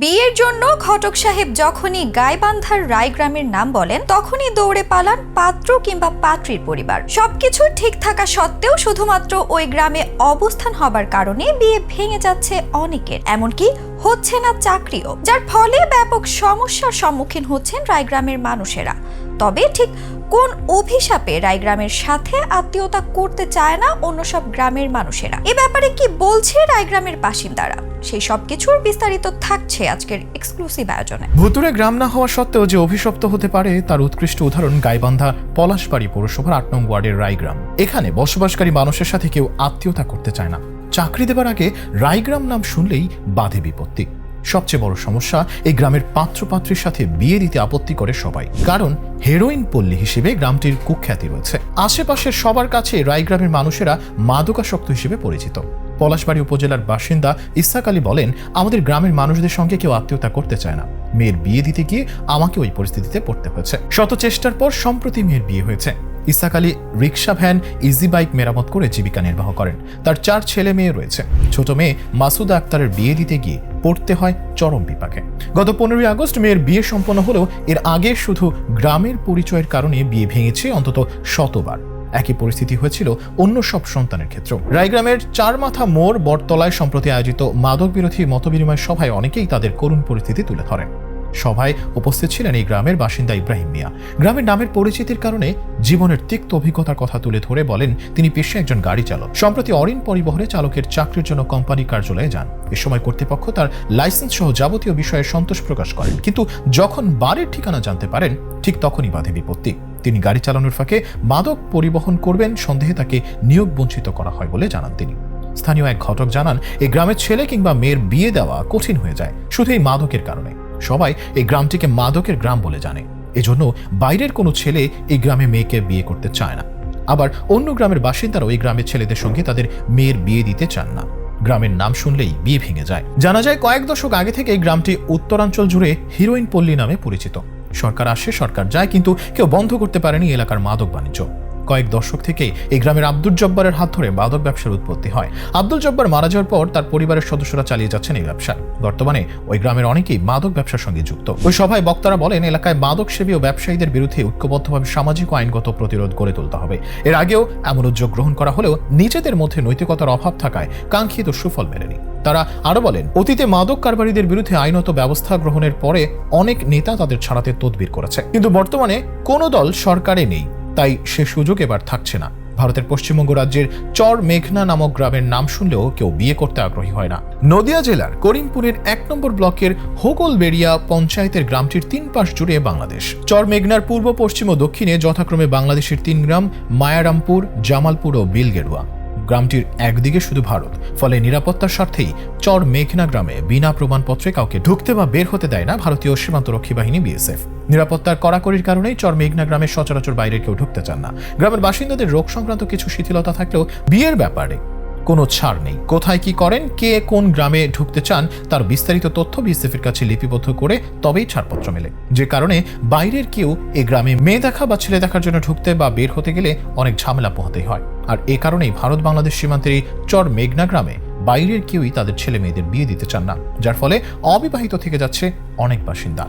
বিয়ের জন্য ঘটক সাহেব যখনই গাইবান্ধার রায়গ্রামের নাম বলেন তখনই দৌড়ে পালান পাত্র কিংবা পাত্রীর পরিবার। সবকিছু ঠিক থাকা সত্ত্বেও শুধুমাত্র ওই গ্রামে অবস্থান হবার কারণে বিয়ে ভেঙে যাচ্ছে অনেকের, এমনকি হচ্ছে না চাকরিও, যার ফলে ব্যাপক সমস্যার সম্মুখীন হচ্ছেন রায়গ্রামের মানুষেরা। তবে ঠিক কোন অভিশাপে রায়গ্রামের সাথে আত্মীয়তা করতে চায় না অন্য সব গ্রামের মানুষেরা, এ ব্যাপারে কি বলছে রায়গ্রামের বাসিন্দারা, সেই সব কিছুর বিস্তারিত থাকছে আজকের এক্সক্লুসিভ আয়োজনে। ভুতুরে গ্রাম না হওয়া সত্ত্বেও যে অভিশপ্ত হতে পারে তার উৎকৃষ্ট উদাহরণ গাইবান্ধা পলাশবাড়ি পৌরসভার ৮ নং ওয়ার্ডের রায়গ্রাম। এখানে বসবাসকারী মানুষের সাথে কেউ আত্মীয়তা করতে চায় না। চাকরি দেবার আগে রায়গ্রাম নাম শুনলেই বাধে বিপত্তি। সবচেয়ে বড় সমস্যা, এই গ্রামের পাত্রপাত্রীর সাথে বিয়ে দিতে আপত্তি করে সবাই, কারণ হেরোইন পল্লী হিসেবে গ্রামটির কুখ্যাতি রয়েছে। আশেপাশের সবার কাছে রায়গ্রামের মানুষেরা মাদকাসক্ত হিসেবে পরিচিত। পলাশবাড়ি উপজেলার বাসিন্দা ইসহাক আলী বলেন, আমাদের গ্রামের মানুষদের সঙ্গে কেউ আত্মীয়তা করতে চায় না। মেয়ের বিয়ে দিতে গিয়ে আমাকে ওই পরিস্থিতিতে পড়তে হয়েছে। শত চেষ্টার পর সম্প্রতি মেয়ের বিয়ে হয়েছে। ইসহাক আলী রিক্সা, ভ্যান, ইজি বাইক মেরামত করে জীবিকা নির্বাহ করেন। তার 4 ছেলে মেয়ে রয়েছে। ছোট মেয়ে মাসুদা আক্তারের বিয়ে দিতে গিয়ে পড়তে হয় চরম বিপাকে। গত 15ই আগস্ট মেয়ের বিয়ে সম্পন্ন হলেও এর আগে শুধু গ্রামের পরিচয়ের কারণে বিয়ে ভেঙেছে অন্তত 100বার। একই পরিস্থিতি হয়েছিল অন্য সব সন্তানের ক্ষেত্রেও। রায়গ্রামের 4 মাথা মোড় বটতলায় সম্প্রতি আয়োজিত মাদক বিরোধী মতবিনিময় সভায় অনেকেই তাদের করুণ পরিস্থিতি তুলে ধরেন। সভায় উপস্থিত ছিলেন এই গ্রামের বাসিন্দা ইব্রাহিম মিয়া। গ্রামের নামের পরিচিতির কারণে জীবনের তিক্ত অভিজ্ঞতার কথা তুলে ধরে বলেন, তিনি পেশায় একজন গাড়ি চালক। সম্প্রতি অরিন পরিবহনে চালকের চাকরির জন্য কোম্পানি কার্যালয়ে যান। এ সময় কর্তৃপক্ষ তার লাইসেন্স সহ যাবতীয় বিষয়ে সন্তোষ প্রকাশ করেন, কিন্তু যখন বাড়ির ঠিকানা জানতে পারেন ঠিক তখনই বাধে বিপত্তি। তিনি গাড়ি চালানোর ফাঁকে মাদক পরিবহন করবেন সন্দেহে তাকে নিয়োগ বঞ্চিত করা হয় বলে জানান তিনি। স্থানীয় এক ঘটক জানান, এই গ্রামের ছেলে কিংবা মেয়ের বিয়ে দেওয়া কঠিন হয়ে যায় শুধু এই মাদকের কারণে। সবাই এই গ্রামটিকে মাদকের গ্রাম বলে জানে, এজন্য বাইরের কোনো ছেলে এই গ্রামে মেয়েকে বিয়ে করতে চায় না। আবার অন্য গ্রামের বাসিন্দারাও এই গ্রামের ছেলেদের সঙ্গে তাদের মেয়ের বিয়ে দিতে চান না। গ্রামের নাম শুনলেই বিয়ে ভেঙে যায়। জানা যায়, কয়েক দশক আগে থেকে এই গ্রামটি উত্তরাঞ্চল জুড়ে হিরোইন পল্লী নামে পরিচিত। সরকার আসে, সরকার যায়, কিন্তু কেউ বন্ধ করতে পারেনি এলাকার মাদক বাণিজ্য। কয়েক দশক থেকে এই গ্রামের আব্দুল জব্বারের হাত ধরে মাদক ব্যবসার উৎপত্তি হয়। আব্দুল জব্বার মারা যাওয়ার পর তার পরিবারের সদস্যরা চালিয়ে যাচ্ছেন এই ব্যবসা। বর্তমানে ওই গ্রামের অনেকেই মাদক ব্যবসার সঙ্গে যুক্ত। ওই সভায় বক্তারা বলেন, এলাকায় মাদক সেবী ও ব্যবসায়ীদের বিরুদ্ধে ঐক্যবদ্ধভাবে সামাজিক ও আইনগত প্রতিরোধ গড়ে তুলতে হবে। এর আগেও এমন উদ্যোগ গ্রহণ করা হলেও নিজেদের মধ্যে নৈতিকতার অভাব থাকায় কাঙ্ক্ষিত সুফল মেলেনি। তারা আরো বলেন, অতীতে মাদক কারবারিদের বিরুদ্ধে আইনত ব্যবস্থা গ্রহণের পরে অনেক নেতা তাদের ছাড়াতে তদবির করেছে, কিন্তু বর্তমানে কোনো দল সরকারে নেই, তাই সে সুযোগ এবার থাকছে না। ভারতের পশ্চিমবঙ্গ রাজ্যের চর মেঘনা নামক গ্রামের নাম শুনলেও কেউ বিয়ে করতে আগ্রহী হয় না। নদিয়া জেলার করিমপুরের 1 নম্বর ব্লকের হোগলবেড়িয়া পঞ্চায়েতের গ্রামটির 3 পাশ জুড়ে বাংলাদেশ। চর মেঘনার পূর্ব, পশ্চিম ও দক্ষিণে যথাক্রমে বাংলাদেশের 3 গ্রাম, মায়ারামপুর, জামালপুর ও বিলগেরুয়া। গ্রামটির একদিকে শুধু ভারত, ফলে নিরাপত্তার স্বার্থেই চর মেঘনা গ্রামে বিনা প্রমাণপত্রে কাউকে ঢুকতে বা বের হতে দেয় না ভারতীয় সীমান্তরক্ষী বাহিনী বিএসএফ। নিরাপত্তার কড়াকড়ির কারণেই চর মেঘনা গ্রামে সচরাচর বাইরের কেউ ঢুকতে চান না। গ্রামের বাসিন্দাদের রোগ সংক্রান্ত কিছু শিথিলতা থাকলেও বিয়ের ব্যাপারে কোনো ছাড় নেই। কোথায় কি করেন, কে কোন গ্রামে ঢুকতে চান তার বিস্তারিত তথ্য বিএসএফের কাছে লিপিবদ্ধ করে তবেই ছাড়পত্র মেলে। যে কারণে বাইরের কেউ এই গ্রামে মেয়ে দেখা বা ছেলে দেখার জন্য ঢুকতে বা বের হতে গেলে অনেক ঝামেলা পোহাতে হয়। আর এ কারণেই ভারত বাংলাদেশ সীমান্তের এই চর মেঘনা গ্রামে বাইরের কেউই তাদের ছেলে মেয়েদের বিয়ে দিতে চান না, যার ফলে অবিবাহিত থেকে যাচ্ছে অনেক বাসিন্দা।